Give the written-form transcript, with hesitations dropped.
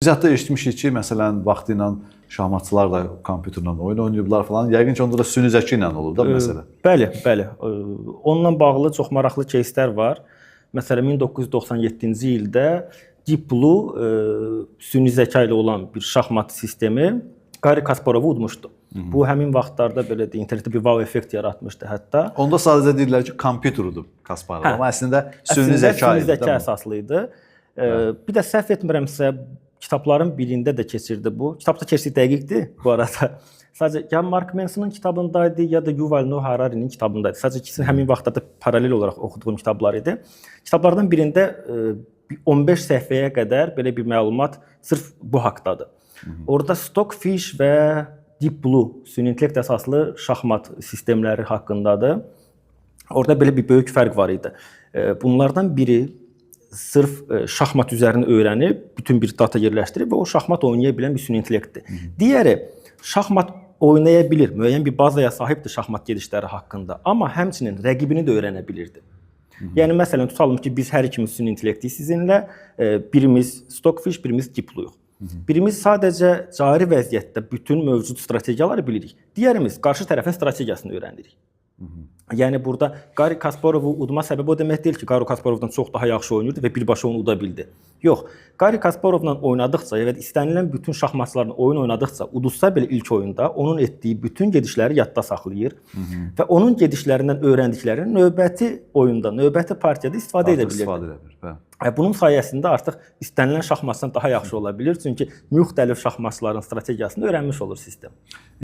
Biz hətta eşitmişik ki, məsələn, vaxtı ilə şahmatçılar da kompüterlə oyun oynayıblar falan. Yəqin ki, onda da süni zəki ilə olur da məsələ. Bəli, bəli. Onunla bağlı çox maraqlı кейslər var. Məsələn, 1997-ci ildə Deep Blue süni zəka ilə olan bir şahmat sistemi Garri Kasparovu udmuşdu. Bu həmin vaxtlarda belə də internetdə bir wow effekt yaratmışdı hətta. Onda sadəcə deyirlər ki, kompüterdir Kasparov, amma əslində süni zəka əsaslı idi. Bir də səhv etmirəmsə, kitabların birində də keçirdi bu. Kitabda keçdi dəqiqdir bu arada. Sadəcə ya Mark Manson'un kitabındaydı, ya da Yuval Noah Harari'nin kitabındaydı. Sadəcə ikisini həmin vaxtlarda paralel olaraq oxuduğum kitablar idi. Kitablardan birində 15 səhifəyə qədər belə bir məlumat sırf bu haqqdadır. Orada Stockfish və Deep Blue süni intellekt əsaslı şahmat sistemləri haqqındadır. Orada belə bir böyük fərq var idi. Bunlardan biri sırf şahmat üzərinə öyrənib, bütün bir data yerləşdirib və o şahmat oynaya bilən bir süni intellektdir. Digəri şahmat oynaya bilir, müəyyən bir bazaya sahibdir şahmat gedişləri haqqında, amma həmçinin rəqibini də öyrənə bilirdi. Yəni məsələn tutalım ki, biz hər ikimiz süni intellektik sizinlə, birimiz Stockfish, birimiz Deep Blue-yuq. Birimiz sadəcə cari vəziyyətdə bütün mövcud strategiyaları bilirik. Digərimiz qarşı tərəfin strategiyasını öyrənirik. Yəni burada Garri Kasparovu udma səbəbi o demək deyil ki, Garri Kasparovdan çox daha yaxşı oynayırdı və birbaşa onu uda bildi. Yox, Garri Kasparovla oynadıqca və istənilən bütün şahmatçılarla oyun oynadıqca uduzsa belə ilk oyunda onun etdiyi bütün gedişləri yadda saxlayır və onun gedişlərindən öyrəndiklərini növbəti oyunda, növbəti partiyada istifadə edə bilir. Bunun sayəsində artıq istənilən şahmatçıdan daha yaxşı ola bilir, çünki müxtəlif şahmatçıların strategiyasını öyrənmiş olur sistem.